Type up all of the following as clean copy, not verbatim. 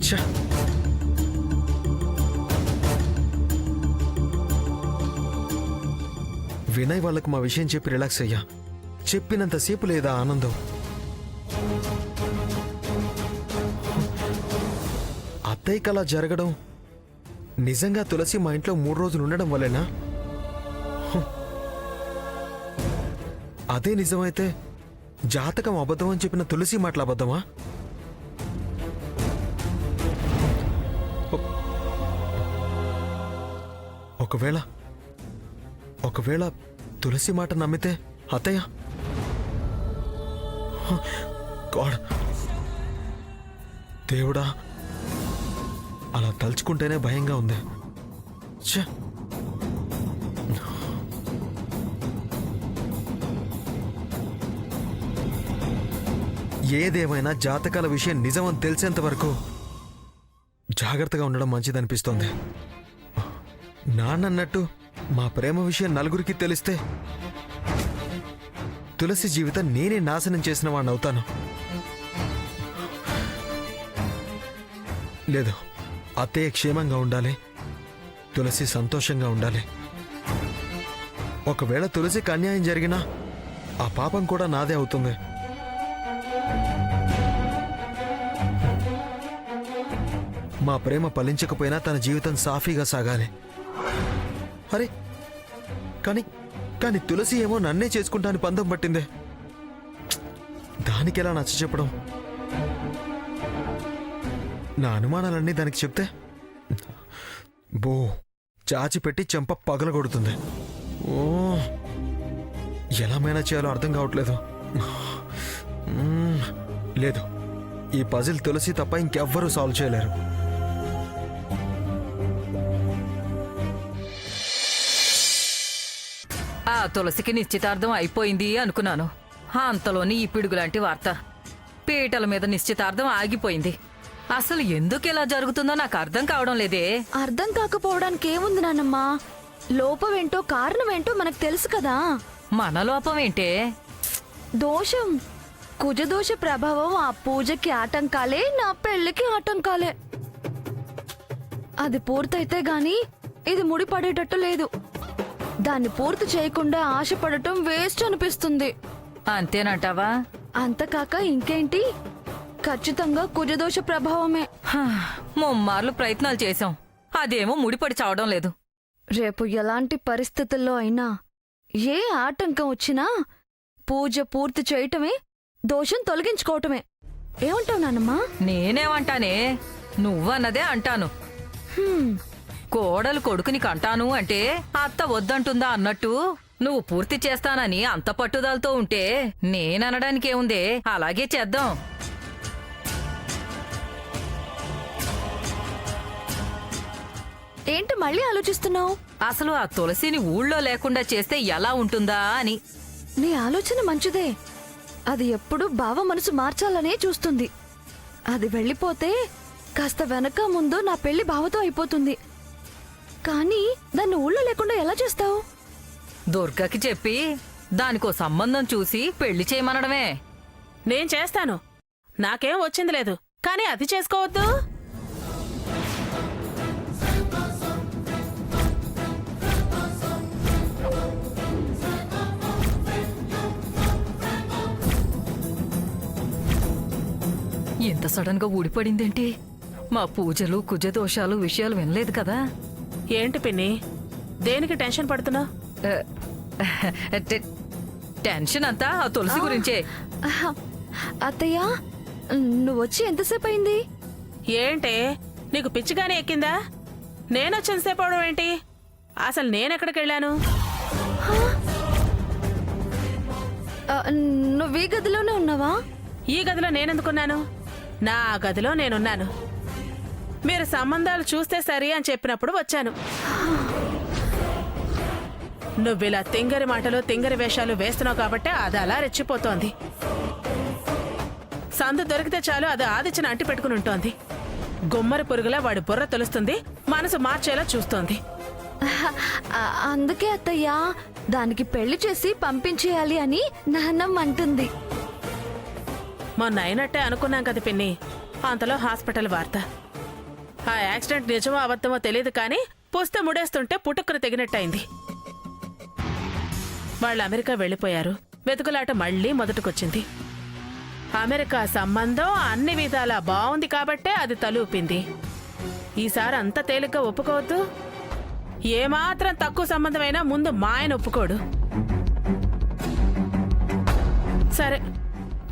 ఛ! వినయ్ వాళ్ళకు మా విషయం చెప్పి రిలాక్స్ అయ్యా. చెప్పినంతసేపు లేదా ఆనందం. అత్తయ్యకి అలా జరగడం నిజంగా తులసి మా ఇంట్లో 3 రోజులు ఉండడం వల్లేనా? అదే నిజమైతే జాతకం అబద్ధం అని చెప్పిన తులసి మాటలు అబద్ధమా? ఒకవేళ తులసి మాట నమ్మితే అత్తయ్య గాడ్, దేవుడా, అలా తలుచుకుంటేనే భయంగా ఉంది. ఛ! ఏదేమైనా జాతకాల విషయం నిజమని తెలిసేంత వరకు జాగ్రత్తగా ఉండడం మంచిదనిపిస్తోంది. నాన్నన్నట్టు మా ప్రేమ విషయం నలుగురికి తెలిస్తే తులసి జీవితం నేనే నాశనం చేసిన వాడిని అవుతాను. లేదు, అత్తయ్య క్షేమంగా ఉండాలి, తులసి సంతోషంగా ఉండాలి. ఒకవేళ తులసికి అన్యాయం జరిగినా ఆ పాపం కూడా నాదే అవుతుంది. మా ప్రేమ ఫలించకపోయినా తన జీవితం సాఫీగా సాగాలి. అరే కానీ తులసి ఏమో నన్నే చేసుకుంటాను పందం పట్టిందే. దానికి ఎలా నచ్చ చెప్పడం? నా అనుమానాలన్నీ దానికి చెప్తే చాచి పెట్టి చెంప పగలగొడుతుంది. ఓ, ఎలా మేనేజ్ చేయాలో అర్థం కావట్లేదు. లేదు, ఈ పజిల్ తులసి తప్ప ఇంకెవ్వరూ సాల్వ్ చేయలేరు. ఆ తులసికి నిశ్చితార్థం అయిపోయింది అనుకున్నాను. అంతలోని ఈ పిడుగులాంటి వార్త. పీటల మీద నిశ్చితార్థం ఆగిపోయింది. అసలు ఎందుకు ఇలా జరుగుతుందో నాకు అర్థం కావడం లేదే. అర్థం కాకపోవడానికి ఏముంది నాన్నమ్మా? లోపమేంటో కారణమేంటో మనకు తెలుసు కదా. మన లోపమేంటే? దోషం, కుజదోష ప్రభావం. ఆ పూజకి ఆటంకాలే, నా పెళ్లికి ఆటంకాలే. అది పూర్తయితే గాని ఇది ముడిపడేటట్టు లేదు. దాన్ని పూర్తి చేయకుండా ఆశపడటం వేస్ట్ అనిపిస్తుంది. అంతేనంటావా? అంతకాక ఇంకేంటి, ఖచ్చితంగా కుజదోష ప్రభావమే. ముమ్మార్లు ప్రయత్నాలు చేశాం, అదేమో ముడిపడి చావడం లేదు. రేపు ఎలాంటి పరిస్థితుల్లో అయినా ఏ ఆటంకం వచ్చినా పూజ పూర్తి చేయటమే, దోషం తొలగించుకోవటమే. ఏమంటావు నాన్నమ్మా? నేనేమంటానే, నువ్వన్నదే అంటాను. కోడలు కొడుకుని కంటాను అంటే అత్త వద్దంటుందా అన్నట్టు నువ్వు పూర్తి చేస్తానని అంత పట్టుదలతో ఉంటే నేననడానికేముందే, అలాగే చేద్దాం. ఏంటి మళ్ళీ ఆలోచిస్తున్నావు? అసలు ఆ తులసిని ఊళ్ళో లేకుండా చేస్తే ఎలా ఉంటుందా అని. నీ ఆలోచన మంచిదే. అది ఎప్పుడూ బావ మనసు మార్చాలనే చూస్తుంది. అది వెళ్ళిపోతే కాస్త వెనక ముందు నా పెళ్లి బావతో అయిపోతుంది. కానీ దాన్ని ఊళ్ళో లేకుండా ఎలా చేస్తావు? దుర్గకి చెప్పి దానికో సంబంధం చూసి పెళ్లి చేయమనడమే. నేను చేస్తాను, నాకేం వచ్చింది లేదు. కానీ అది చేసుకోవద్దు. ఎంత సడన్ గా ఊడిపడిందేంటి? మా పూజలు కుజదోషాలు విషయాలు వినలేదు కదా. ఏంటి పిన్ని, దేనికి టెన్షన్ పడుతున్నావు? టెన్షన్ అంతా ఆ తులసి గురించే. అత్తయ్య, నువ్వొచ్చి ఎంతసేపు అయింది? ఏంటే, నీకు పిచ్చిగానే ఎక్కిందా? నేనొచ్చిన సేపు అవడం ఏంటి? అసలు నేనెక్కడికి వెళ్ళాను? నువ్వు ఈ గదిలోనే ఉన్నావా? ఈ గదిలో నేనెందుకున్నాను? నా గదిలో నేనున్నాను. మీరు సంబంధాలు చూస్తే సరి అని చెప్పినప్పుడు వచ్చాను. నువ్విలా తింగరి మాటలు తింగరి వేషాలు వేస్తున్నావు కాబట్టి అది అలా రెచ్చిపోతోంది. సందు దొరికితే చాలు అది ఆదిత్యను అంటి పెట్టుకుని ఉంటోంది. గుమ్మరి పురుగులా వాడి బుర్ర తెలుస్తుంది, మనసు మార్చేలా చూస్తోంది. అందుకే అత్తయ్య దానికి పెళ్లి చేసి పంపించేయాలి అని నాన్నమ్మ అంటుంది. మొన్న అయినట్టే అనుకున్నాం కదా పిన్ని, అంతలో హాస్పిటల్ వార్త. ఆ యాక్సిడెంట్ నిజమో అబద్ధమో తెలియదు కానీ పుస్త ముడేస్తుంటే పుట్టుకుని తెగినట్టయింది. వాళ్ళు అమెరికా వెళ్ళిపోయారు. వెతుకులాట మళ్ళీ మొదటికొచ్చింది. అమెరికా సంబంధం అన్ని విధాలా బాగుంది కాబట్టే అది తలూపింది. ఈసారి అంత తేలిగ్గా ఒప్పుకోవద్దు. ఏమాత్రం తక్కువ సంబంధమైనా ముందు మా ఆయన ఒప్పుకోడు. సరే,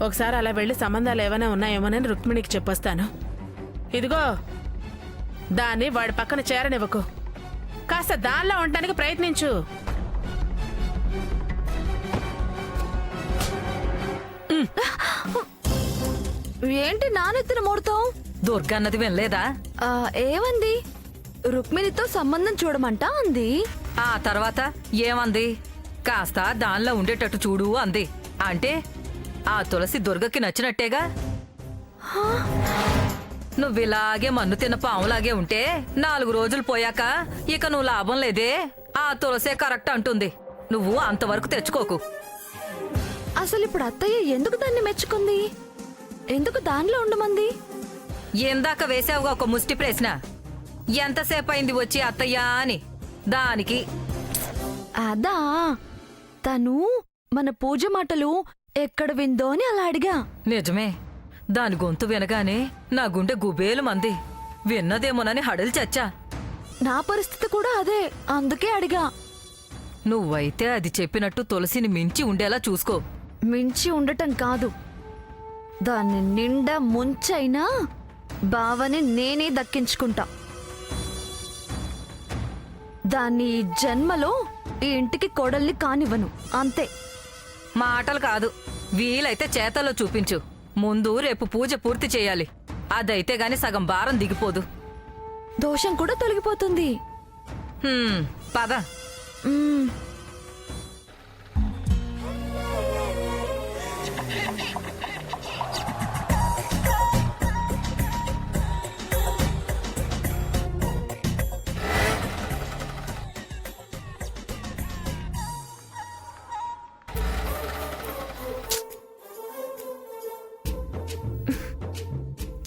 ఒకసారి అలా వెళ్ళి సంబంధాలు ఏమైనా ఉన్నాయేమోనని రుక్మిణికి చెప్పొస్తాను. ఇదిగో, దాన్ని వాడి పక్కన చేరనివ్వకు. కాస్త దానిలో ఉండడానికి ప్రయత్నించు. ఏంటి నానెత్తిన మూడతావు? దుర్గన్నది వినలేదా? ఏమంది? రుక్మిణితో సంబంధం చూడమంటా అంది. ఆ తర్వాత ఏమంది? కాస్త దానిలో ఉండేటట్టు చూడు అంది. అంటే ఆ తులసి దుర్గకి నచ్చినట్టేగా. నువ్విలాగే మన్ను తిన్న పాములాగే ఉంటే 4 రోజులు పోయాక ఇక నువ్వు లాభం లేదే, ఆ తులసే కరెక్ట్ అంటుంది. నువ్వు అంతవరకు తెచ్చుకోకు. అసలు ఇప్పుడు అత్తయ్య ఎందుకు దాన్ని మెచ్చుకుంది? ఎందుకు దానిలో ఉండమంది? ఇందాక వేసావుగా ఒక ముష్టి ప్రశ్న, ఎంతసేపు అయింది వచ్చి అత్తయ్యా అని. దానికి అదా, తను మన పూజ మాటలు ఎక్కడ విందో అని అలా అడిగా. నిజమే, దాని గొంతు వినగానే నా గుండె గుబేలు మంది. విన్నదేమోనని హడలు చచ్చా. నా పరిస్థితి కూడా అదే, అందుకే అడిగా. నువ్వైతే అది చెప్పినట్టు తులసిని మించి ఉండేలా చూసుకో. మించి ఉండటం కాదు, దాన్ని నిండా ముంచైనా బావని నేనే దక్కించుకుంటా. దాన్ని ఈ జన్మలో ఈ ఇంటికి కోడల్ని కానివ్వను, అంతే. మాటలు కాదు, వీలైతే చేతల్లో చూపించు. ముందు రేపు పూజ పూర్తి చేయాలి. అదైతే గాని సగం భారం దిగిపోదు. దోషం కూడా తొలగిపోతుంది. పద. మ్మ్.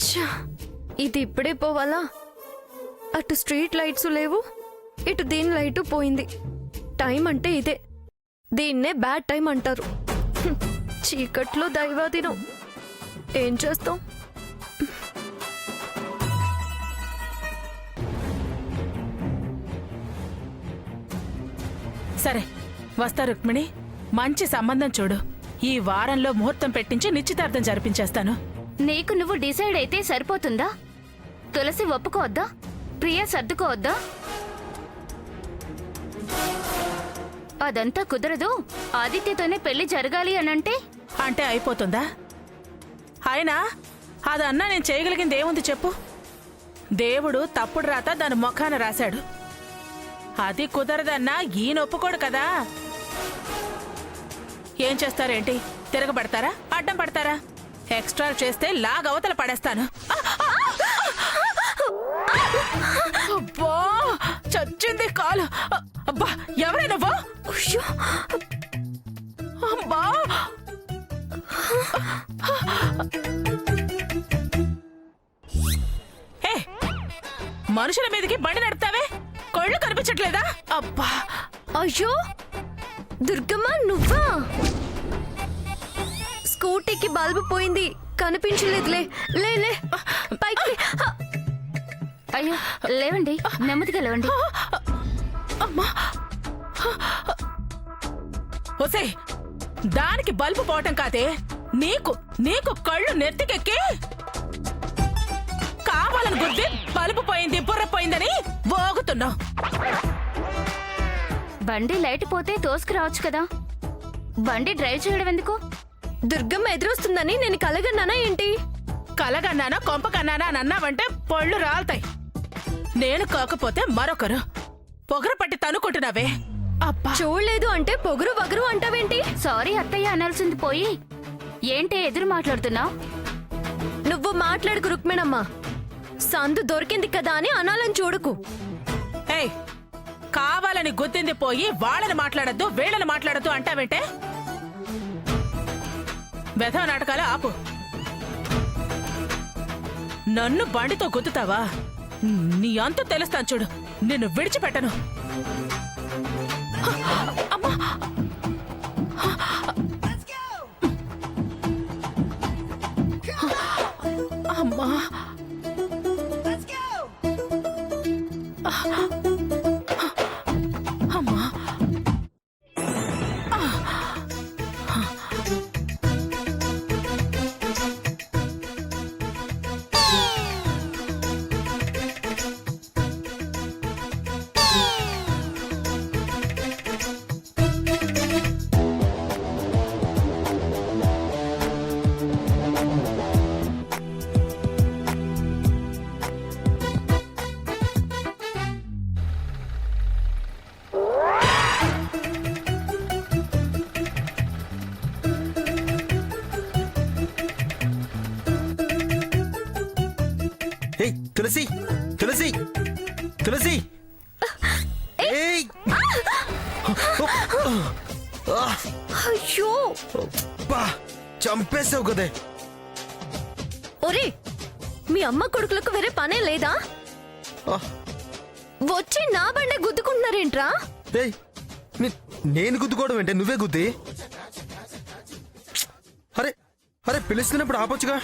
ఛ, ఇది ఇప్పుడే పోవాలా? అటు స్ట్రీట్ లైట్స్ లేవు, ఇటు దీని లైటు పోయింది. టైం అంటే ఇదే, దీన్నే బ్యాడ్ టైం అంటారు. హ్మ్, చీకట్లో దైవాదినం. ఏం చేస్తాం? సరే, వస్తా రుక్మిణి. మంచి సంబంధం చూడు. ఈ వారంలో ముహూర్తం పెట్టించి నిశ్చితార్థం జరిపించేస్తాను. నీకు నువ్వు డిసైడ్ అయితే సరిపోతుందా? తులసి ఒప్పుకోవద్దా? ప్రియ సర్దుకోవద్దా? అదంతా కుదరదు. ఆదిత్యతోనే పెళ్లి జరగాలి అనంటే అంటే అయిపోతుందా? అయినా అదన్నా నేను చేయగలిగింది ఏముంది చెప్పు? దేవుడు తప్పుడు రాత దాని ముఖాన రాశాడు. అది కుదరదన్నా ఈయన ఒప్పుకోడు కదా. ఏం చేస్తారేంటి? తిరగబడతారా? అడ్డం పడతారా? ఎక్స్ట్రా చేస్తే లాగవతల పడేస్తాను. అబ్బా, చచ్చింది కాలు. అబ్బా, ఎవరే నువ్వు? అబ్బా, మనుషుల మీదకి బండి నడుపుతావే, కళ్ళు కనిపించట్లేదా? అబ్బా, అయ్యో దుర్గమ్మ, నువ్వా? స్కూటీకి బల్బు పోయింది, కనిపించలేదులే. లే లే, పైకి. అయ్యో లేవండి, నెమ్మదిగా లేవండి. అమ్మా, ఒసే, దానికి బల్బు పోవటం కాదే, నీకు నీకు కళ్ళు నెత్తికెక్కి కావాలని గుద్ది బల్బు పోయింది, బుర్ర పోయిందని మోగుతున్నావు. బండి లైట్ పోతే తోసుకురావచ్చు కదా, బండి డ్రైవ్ చేయడం ఎందుకు? దుర్గమ్మ ఎదురొస్తుందని నేను కలగన్నానా ఏంటి? కలగన్నానా కొంపకన్నానా అని అన్నావంటే పళ్ళు రాలుతాయి. నేను కాకపోతే మరొకరు పొగరు పట్టి తనుకుంటున్నావే. అబ్బా, చూడలేదు అంటే పొగరు వగరు అంటావేంటి? సారీ అత్తయ్య అనాల్సింది పోయి ఏంటి ఎదురు మాట్లాడుతున్నావు? నువ్వు మాట్లాడుకు రుక్మిణమ్మ. సందు దొరికింది కదా అని అనాలని చూడకు. ఏయ్, కావాలని గుద్దింది పోయి వాళ్ళని మాట్లాడద్దు వీళ్ళని మాట్లాడద్దు అంటావేంటే? వెధవ నాటకాలు ఆపు. నన్ను బండితో గుద్దుతావా? నీ అంత తెలుస్తాను చూడు, నిన్ను విడిచిపెట్టను. అమ్మా! అమ్మా! అమ్మా! ఏయ్ తులసి, తులసి, తులసి! ఏయ్! అయ్యో అబ్బా, చంపేసావు కదే. ఒరే, మీ అమ్మ కొడుకులకు వేరే పనే లేదా? ఆ, వచ్చి నా బండే గుద్దుకుంటున్నారేంట్రా? ఏయ్, నేను గుద్దుకోవడం ఏంటే? నువ్వే గుద్ది. అరే అరే, పిలుస్తున్నప్పుడు ఆపొచ్చుగా.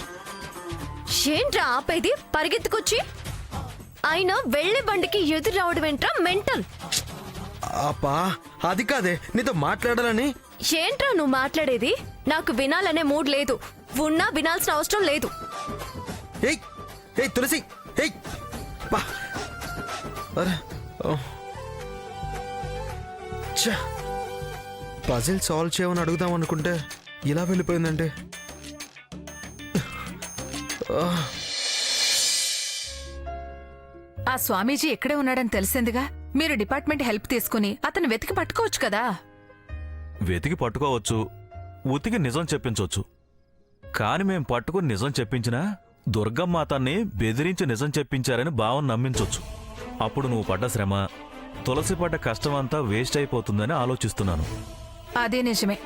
ఏంట్రా ఆపేది? పరిగెత్తుకొచ్చి అయినా వెళ్లే బండికి ఎదురు రావడం ఏంట్రా మెంటల్? అబ్బా, అది కాదే, నీతో మాట్లాడాలని. ఏంట్రా నువ్వు మాట్లాడేది? నాకు వినాలనే మూడ్ లేదు. ఉన్నా వినాల్సిన అవసరం లేదు. ఏయ్ ఏయ్ తులసి, ఏయ్! బా, అరే, ఓ. ఛ, పజిల్ సాల్వ్ చేయమని అడుగుదాం అనుకుంటే ఇలా వెళ్ళిపోయిందంటే. ఆ స్వామీజీ ఎక్కడే ఉన్నాడని తెలిసిందిగా. మీరు డిపార్ట్మెంట్ హెల్ప్ తీసుకుని అతను వెతికి పట్టుకోవచ్చు కదా. వెతికి పట్టుకోవచ్చు, ఉతికి నిజం చెప్పించవచ్చు. కాని మేం పట్టుకుని నిజం చెప్పించినా దుర్గమ్మ అతన్ని బెదిరించి నిజం చెప్పించారని భావన నమ్మించొచ్చు. అప్పుడు నువ్వు పడ్డ శ్రమ, తులసి పడ్డ కష్టమంతా వేస్ట్ అయిపోతుందని ఆలోచిస్తున్నాను. అదే నిజమే.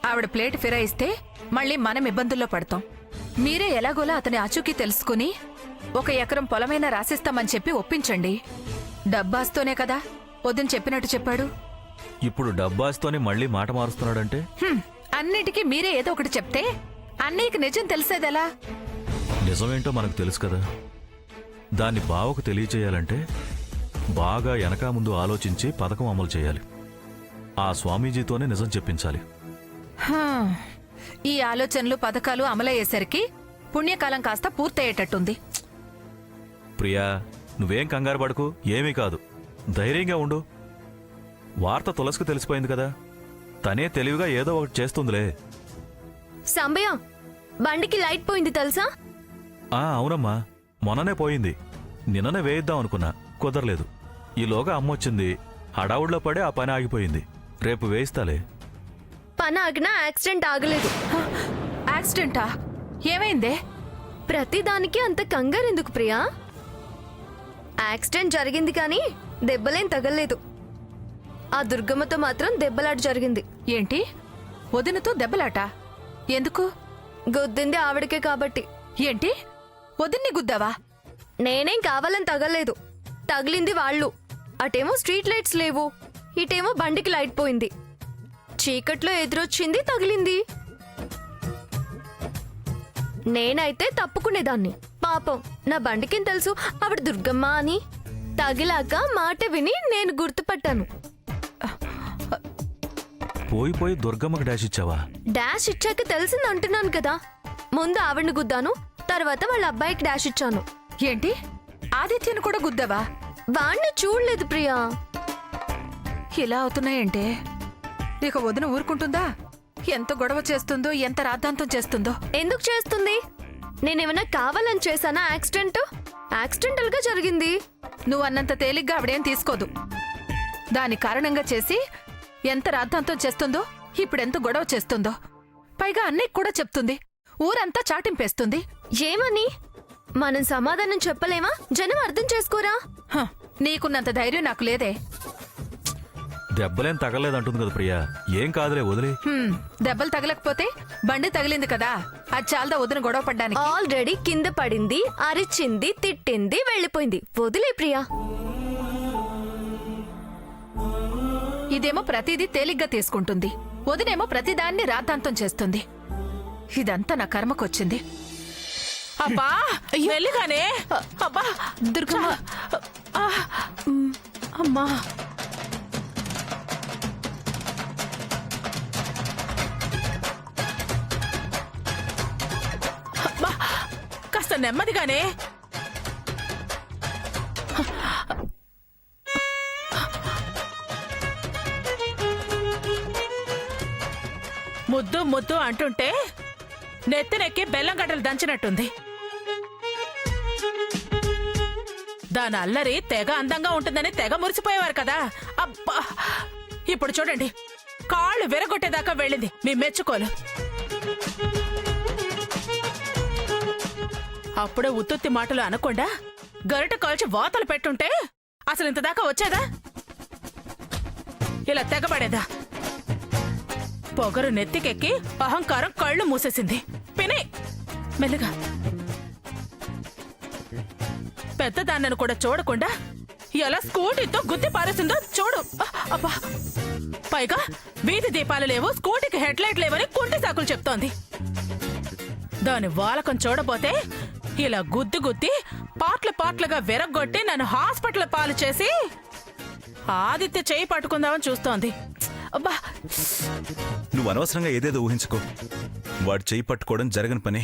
ఆవిడ ప్లేట్ ఫిరాయిస్తే మళ్ళీ మనం ఇబ్బందుల్లో పడతాం. మీరే ఎలాగోలా అతని ఆచూకీ తెలుసుకుని 1 ఎకరం పొలమైనా రాసిస్తామని చెప్పి ఒప్పించండి. డబ్బాస్తోనే కదా వదిన చెప్పినట్టు చెప్పాడు. ఇప్పుడు డబ్బాస్తోనే మళ్ళీ మాట మారుస్తున్నాడంటే అన్నిటికీ మీరే ఏదో ఒకటి చెప్తే అన్నయ్యకి నిజం తెలిసేదెలా? నిజమేంటో మనకు తెలుసు కదా. దాన్ని బావకు తెలియచేయాలంటే బాగా వెనకా ముందు ఆలోచించి పథకం అమలు చేయాలి. ఆ స్వామీజీతోనే నిజం చెప్పించాలి. హా, ఈ ఆలోచనలు పథకాలు అమలయ్యేసరికి పుణ్యకాలం కాస్త పూర్తయ్యేటట్టుంది. ప్రియా, నువ్వేం కంగారు పడకు, ఏమీ కాదు. ధైర్యంగా ఉండు. వార్త తులసికి తెలిసిపోయింది కదా, తనే తెలివిగా ఏదో ఒకటి చేస్తుందిలే. సంబయ్య, బండికి లైట్ పోయింది తెలుసా? అవునమ్మా, మొన్ననే పోయింది. నిన్ననే వేయిద్దాం అనుకున్నా, కుదరలేదు. ఈలోగా అమ్మొచ్చింది. హడావుడిలో పడి ఆ పని ఆగిపోయింది. రేపు వేయిస్తాలే. పని ఆగినా యాక్సిడెంట్ ఆగలేదు. యాక్సిడెంటా? ఏమైందే? ప్రతిదానికి అంత కంగారెందుకు ప్రియా? యాక్సిడెంట్ జరిగింది కానీ దెబ్బలేం తగలేదు. ఆ దుర్గమ్మతో మాత్రం దెబ్బలాట జరిగింది. ఏంటి, వదినతో దెబ్బలాట? ఎందుకు? గుద్దింది ఆవిడకే కాబట్టి. ఏంటి, వదిన్ని గుద్దావా? నేనేం కావాలని తగలేదు, తగిలింది వాళ్ళు. అటేమో స్ట్రీట్ లైట్స్ లేవు, ఇటేమో బండికి లైట్ పోయింది. చీకట్లో ఎదురొచ్చింది, తగిలింది. నేనైతే తప్పుకునేదాన్ని. పాపం నా బండికి తెలుసు ఆవిడ దుర్గమ్మ అని. తగిలాక మాట విని నేను గుర్తుపట్టాను. పోయి దుర్గమ్మకి డాష్ ఇచ్చావా? డాష్ ఇచ్చాక తెలిసింది అంటున్నాను కదా. ముందు ఆవిడ్ని గుద్దాను, తర్వాత వాళ్ళ అబ్బాయికి డాష్ ఇచ్చాను. ఏంటి, ఆదిత్యను కూడా గుద్దావా? వాణ్ణి చూడలేదు ప్రియా. ఇలా అవుతున్నాయంటే ఇక వదిన ఊరుకుంటుందా? ఎంత గొడవ చేస్తుందో, ఎంత రాద్ధాంతం చేస్తుందో. ఎందుకు చేస్తుంది? నేనేమన్నా కావాలని చేశానా? యాక్సిడెంటల్ గా జరిగింది. నువ్వు అన్నంత తేలిగ్గా ఆవిడేం తీసుకోదు. దాని కారణంగా చేసి ఎంత రాద్ధాంతం చేస్తుందో, ఇప్పుడెంత గొడవ చేస్తుందో. పైగా అన్నయ్యకి కూడా చెప్తుంది. ఊరంతా చాటింపేస్తుంది. ఏమని? మనం సమాధానం చెప్పలేమా? జనం అర్థం చేసుకోరా? నీకున్నంత ధైర్యం నాకు లేదే. దెబ్బలేం తగలేదంటుంది కదా ప్రియా. ఏం కాదులే, వదిలే. దెబ్బలు తగలకపోతే బండి తగిలింది కదా, అది చాలదా వదిన గొడవ పడ్డానికి. ఆల్రెడీ కింద పడింది, అరిచింది, తిట్టింది, వెళ్ళిపోయింది. వదిలే ప్రియా. ఇదేమో ప్రతిదీ తేలిగ్గా తీసుకుంటుంది, వదినేమో ప్రతిదాన్ని రాద్ధాంతం చేస్తుంది. ఇదంతా నా కర్మకొచ్చింది. అబ్బా వెళ్ళిగానే. అబ్బా దుర్గమ్మ, ఆ, అమ్మా అబ్బా, కాస్త నెమ్మదిగానే. ముద్దు ముద్దు అంటుంటే నెత్తినెక్కి బెల్లం గడ్డలు దంచినట్టుంది. దాని అల్లరి తెగ అందంగా ఉంటుందని తెగ మురిసిపోయేవారు కదా. అబ్బా ఇప్పుడు చూడండి, కాళ్ళు విరగొట్టేదాకా వెళ్ళింది మీ మెచ్చుకోలు. అప్పుడే ఉత్తుత్తి మాటలు అనకుండా గరిట కాల్చి వాతలు పెట్టుంటే అసలు ఇంత దాకా వచ్చేదా? ఇలా తెగబడేదా? పొగరు నెత్తికెక్కి అహంకారం కళ్ళు మూసేసింది. పిని మెల్లిగా. పెద్దదాన్నను కూడా చూడకుండా ఎలా స్కూటీతో గుద్ది పారేసిందో చూడు. అబ్బా, పైగా వీధి దీపాలు లేవు, స్కూటీకి హెడ్ లైట్ లేవని కుంటి సాకులు చెప్తోంది. దాని వాలకం చూడబోతే ఇలా గుద్ది గుద్ది పాట్లుగా విరగ్గొట్టి నన్ను హాస్పిటల్ పాలు చేసి ఆదిత్య చేయి పట్టుకుందామని చూస్తోంది. అబ్బా, నువ్వు అనవసరంగా ఏదేదో ఊహించుకో. వాడు చేయి పట్టుకోవడం జరగని పని.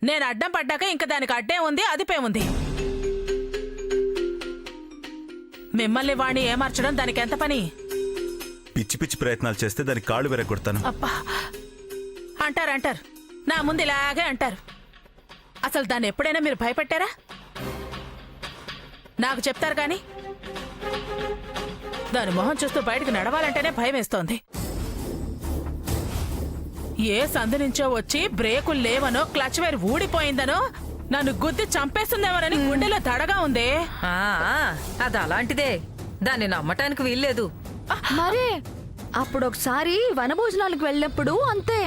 నేను అడ్డం పడ్డాక ఇంకా దానికి అడ్డే ఉంది, అదిపే ఉంది. మిమ్మల్ని వాణ్ణి ఏమార్చడం దానికి ఎంత పని? పిచ్చి పిచ్చి ప్రయత్నాలు చేస్తే దాని కాళ్ళు వెరగొడతాను. అబ్బా, అంటారు నా ముందు ఇలాగే అంటారు. అసలు దాన్ని ఎప్పుడైనా మీరు భయపెట్టారా? నాకు చెప్తారు గాని దాని మొహం చూస్తూ బయటకు నడవాలంటేనే భయం వేస్తోంది. ఏ సందు నుంచో వచ్చి బ్రేకులు లేవనో, క్లచ్ వైర్ ఊడిపోయిందనో, నన్ను గుద్ది చంపేస్తుందేమోనని గుండెలో దడగా ఉందే. అది అలాంటిదే, దాన్ని నమ్మటానికి వీల్లేదు. మరే అప్పుడొకసారి వనభోజనాలకు వెళ్ళినప్పుడు అంతే,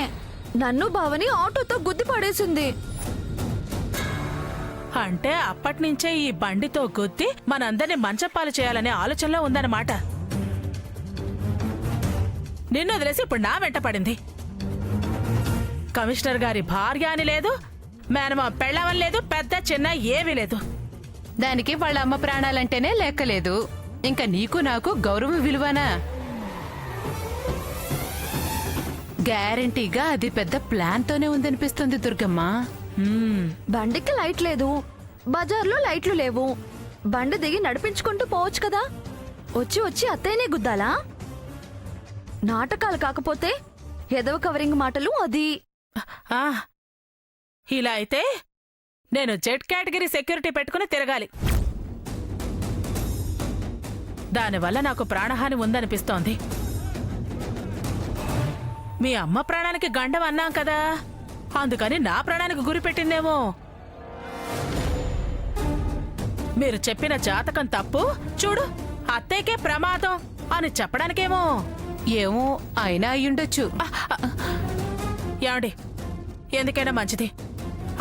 నన్ను బావని ఆటోతో గుద్ది పడేసింది. అంటే అప్పటినుంచే ఈ బండితో గుద్ది మనందరినీ మంచపాలు చేయాలనే ఆలోచనలో ఉందన్నమాట. నిన్ను వదిలేసి ఇప్పుడు నా వెంట పడింది. కమిషనర్ గారి భార్య అని లేదు, మేనమా పెళ్ళామని లేదు, పెద్ద చిన్న ఏమీ లేదు. దానికి వాళ్ళ అమ్మ ప్రాణాలంటేనే లెక్కలేదు, ఇంకా నీకు నాకు గౌరవం విలువనా? గ్యారంటీగా అది పెద్ద ప్లాన్ తోనే ఉందనిపిస్తుంది దుర్గమ్మ. బండికి లైట్ లేదు, బజార్లో లైట్లు లేవు. బండి దిగి నడిపించుకుంటూ పోవచ్చు కదా. వచ్చి వచ్చి అత్తయ్యనే గుద్దాలా? నాటకాలు కాకపోతే ఎదవ కవరింగ్ మాటలు. అది ఆ, ఇలా అయితే నేను జెడ్ కేటగిరీ సెక్యూరిటీ పెట్టుకుని తిరగాలి. దానివల్ల నాకు ప్రాణహాని ఉందనిపిస్తోంది. మీ అమ్మ ప్రాణానికి గండం అన్నాం కదా, అందుకని నా ప్రాణానికి గురి పెట్టిందేమో. మీరు చెప్పిన జాతకం తప్పు, చూడు అత్తయ్యకే ప్రమాదం అని చెప్పడానికేమో. ఏమో, అయినా అయ్యుండొచ్చు. ఏమండి, ఎందుకైనా మంచిది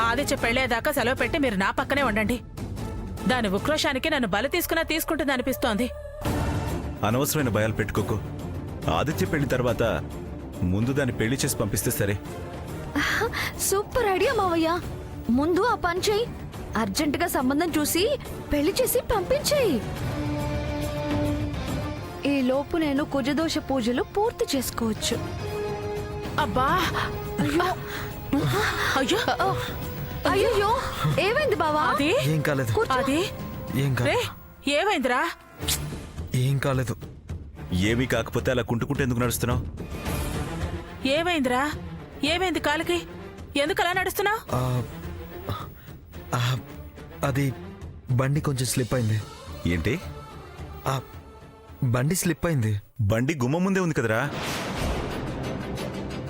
ఆదిత్య పెళ్ళేదాకా సెలవు పెట్టి మీరు నా పక్కనే ఉండండి. దాని ఉక్రోషానికి నన్ను బలి తీసుకుంటుంది అనిపిస్తోంది. అనవసరమైన భయాలు పెట్టుకోకు. ఆదిత్య పెళ్లి తర్వాత ముందు దాన్ని పెళ్లి చేసి పంపిస్తే సరే. సూపర్ ఐడియా మావయ్య. ముందు ఆ పని చెయ్యి. అర్జెంటుగా సంబంధం చూసి పెళ్లి చేసి పంపించేయి. ఈ లోపు నేను కుజదోష పూజలు పూర్తి చేసుకోవచ్చు. అబ్బా, అయ్యో అయ్యో, ఏమైంది బావా? అది ఏం కాలేదు, అది ఏం రే, కాలేదు, ఏమైందిరా? ఏం కాలేదు. ఏమీ కాకపోతే అలా కుంటుకుంటూ ఎందుకు నడుస్తున్నావు? ఏమైందిరా? ఏమైంది కాలికి? ఎందుకు అలా నడుస్తున్నావు? అది బండి కొంచెం స్లిప్ అయింది. ఏంటి? ఆ, బండి స్లిప్ అయింది. బండి గుమ్మ ముందే ఉంది కదరా.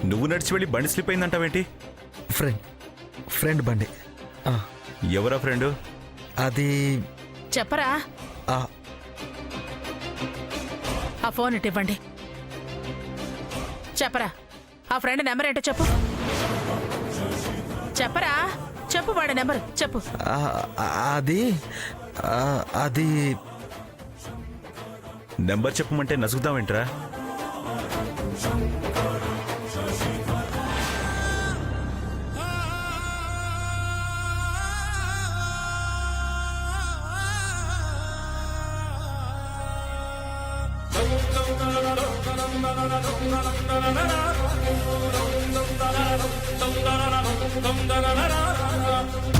నువ్వు నడిచి వెళ్ళి బండి స్లిప్ అయిందంటావేంటి? ఫ్రెండ్ బండి. ఎవరా ఫ్రెండు? అది చెప్పరా? ఆ, ఆ ఫోన్ ఇటు ఇవ్వండి. చెప్పరా, ఆ ఫ్రెండ్ నెంబర్ ఏంటో చెప్పు. చెప్పరా, చెప్పు వాడి నెంబర్ చెప్పు. ఆ, అది ఆ, అది నెంబర్ చెప్పమంటే నసుగుతావేంట్రా? Dum da da da